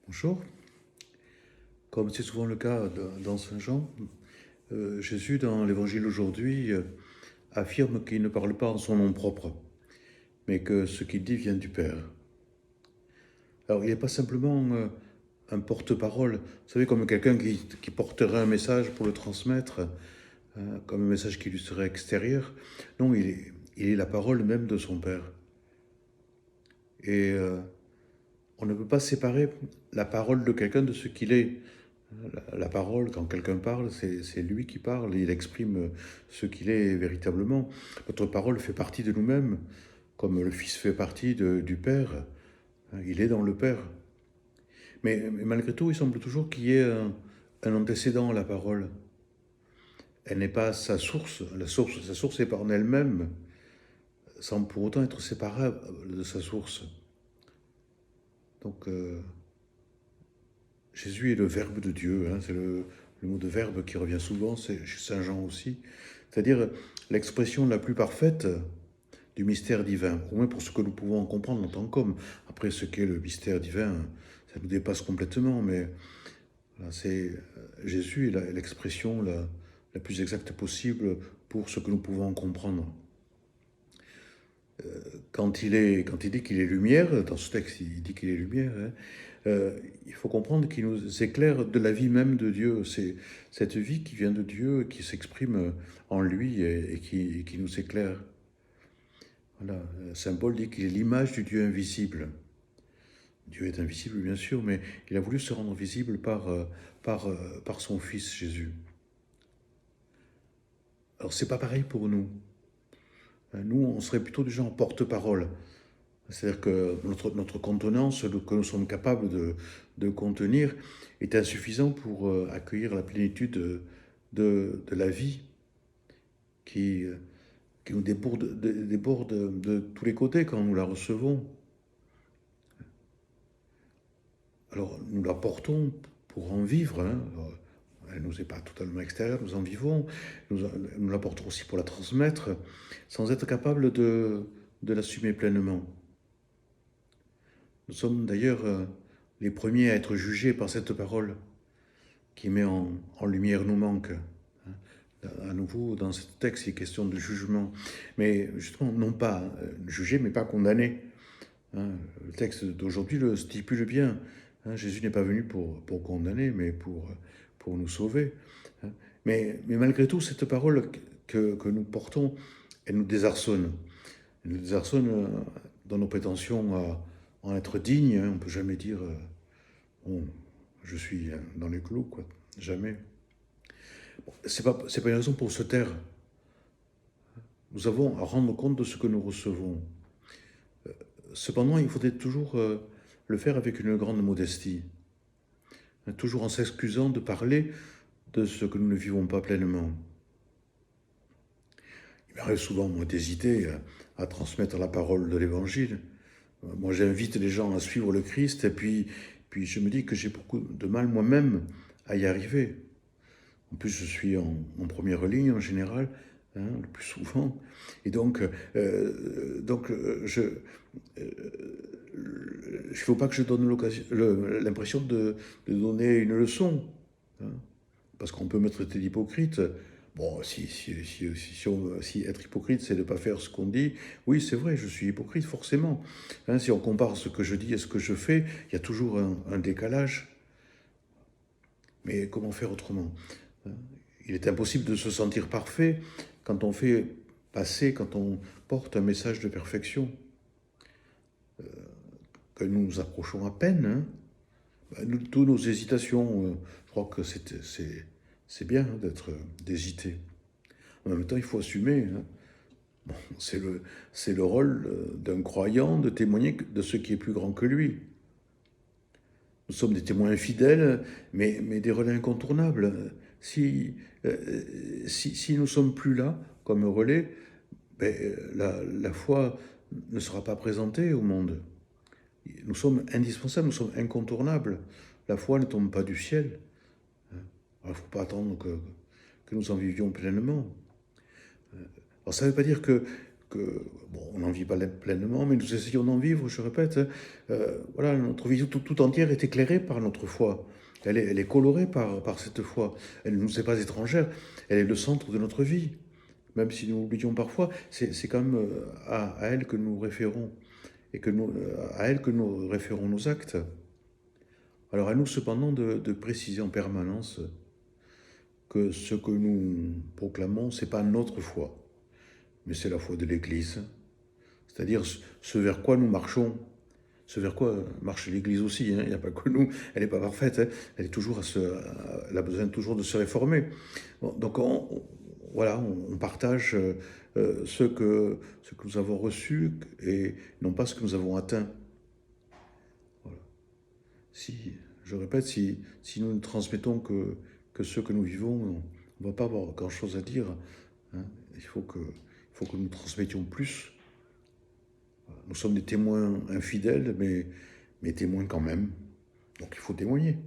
Bonjour. Comme c'est souvent le cas dans Saint Jean, Jésus, dans l'Évangile aujourd'hui, affirme qu'il ne parle pas en son nom propre, mais que ce qu'il dit vient du Père. Alors, il n'est pas simplement un porte-parole, vous savez, comme quelqu'un qui porterait un message pour le transmettre, comme un message qui lui serait extérieur. Non, il est la parole même de son Père. Et on ne peut pas séparer la parole de quelqu'un de ce qu'il est. La parole, quand quelqu'un parle, c'est lui qui parle, il exprime ce qu'il est véritablement. Notre parole fait partie de nous-mêmes, comme le Fils fait partie du Père. Il est dans le Père. Mais malgré tout, il semble toujours qu'il y ait un antécédent à la parole. Elle n'est pas sa source. Sa source est par en elle-même, sans pour autant être séparable de sa source. Donc, Jésus est le Verbe de Dieu, hein, c'est le mot de verbe qui revient souvent, c'est chez Saint Jean aussi. C'est-à-dire l'expression la plus parfaite du mystère divin, au moins pour ce que nous pouvons en comprendre en tant qu'hommes. Après, ce qu'est le mystère divin, ça nous dépasse complètement, mais voilà, Jésus est l'expression la plus exacte possible pour ce que nous pouvons en comprendre. Quand il dit qu'il est lumière, dans ce texte il dit qu'il est lumière, hein, il faut comprendre qu'il nous éclaire de la vie même de Dieu. C'est cette vie qui vient de Dieu, qui s'exprime en lui et qui nous éclaire. Voilà. Saint Paul dit qu'il est l'image du Dieu invisible. Dieu est invisible, bien sûr, mais il a voulu se rendre visible par son Fils Jésus. Alors, c'est pas pareil pour nous. Nous, on serait plutôt du genre porte-parole. C'est-à-dire que notre contenance, ce que nous sommes capables de contenir, est insuffisant pour accueillir la plénitude de la vie qui, qui nous déborde de tous les côtés quand nous la recevons. Alors nous la portons pour en vivre. Hein. Alors, elle ne nous est pas totalement extérieure, nous en vivons. Nous la portons aussi pour la transmettre, sans être capable de l'assumer pleinement. Nous sommes d'ailleurs les premiers à être jugés par cette parole qui met en lumière nos manques. À nouveau, dans ce texte, il est question de jugement. Mais justement, non pas juger, mais pas condamner. Hein. Le texte d'aujourd'hui le stipule bien. Hein. Jésus n'est pas venu pour condamner, mais pour nous sauver. Hein. Mais malgré tout, cette parole que nous portons, elle nous désarçonne. Elle nous désarçonne dans nos prétentions à en être digne. Hein. On ne peut jamais dire bon, je suis dans les clous, quoi. Jamais. Bon, c'est pas une raison pour se taire. Nous avons à rendre compte de ce que nous recevons. Cependant, il faudrait toujours le faire avec une grande modestie, hein, toujours en s'excusant de parler de ce que nous ne vivons pas pleinement. Il m'arrive souvent, moi, d'hésiter à transmettre la parole de l'Évangile. Moi, j'invite les gens à suivre le Christ, et puis je me dis que j'ai beaucoup de mal moi-même à y arriver. En plus, je suis en première ligne en général, hein, le plus souvent. Et donc, il ne faut pas que je donne l'impression de donner une leçon. Hein, parce qu'on peut me traiter d'hypocrite. Bon, si être hypocrite, c'est de ne pas faire ce qu'on dit, oui, c'est vrai, je suis hypocrite, forcément. Hein, si on compare ce que je dis et ce que je fais, il y a toujours un décalage. Mais comment faire autrement? Il est impossible de se sentir parfait quand on fait passer, quand on porte un message de perfection, que nous nous approchons à peine. Hein. Toutes nos hésitations, je crois que c'est bien hein, d'hésiter. En même temps, il faut assumer. Hein. Bon, c'est le rôle d'un croyant de témoigner de ce qui est plus grand que lui. Nous sommes des témoins fidèles, mais des relais incontournables. Si nous ne sommes plus là comme relais, ben, la foi ne sera pas présentée au monde. Nous sommes indispensables, nous sommes incontournables. La foi ne tombe pas du ciel. Il ne faut pas attendre que nous en vivions pleinement. Alors ça ne veut pas dire bon, on n'en vit pas pleinement, mais nous essayons d'en vivre, je répète. Voilà, notre vie tout entière est éclairée par notre foi. Elle est colorée par cette foi. Elle ne nous est pas étrangère. Elle est le centre de notre vie. Même si nous l'oublions parfois, c'est quand même à elle que nous référons et à elle que nous référons nos actes. Alors à nous cependant de préciser en permanence que ce que nous proclamons, c'est pas notre foi, mais c'est la foi de l'Église. C'est-à-dire ce vers quoi nous marchons, ce vers quoi marche l'Église aussi. Hein. Il n'y a pas que nous, elle n'est pas parfaite, hein. Elle a besoin toujours de se réformer. Bon, donc voilà, on partage ce que nous avons reçu et non pas ce que nous avons atteint. Voilà. Si, je répète, si nous ne transmettons que ce que nous vivons, on ne va pas avoir grand-chose à dire. Hein. Il faut que nous transmettions plus. Nous sommes des témoins infidèles, mais témoins quand même. Donc il faut témoigner.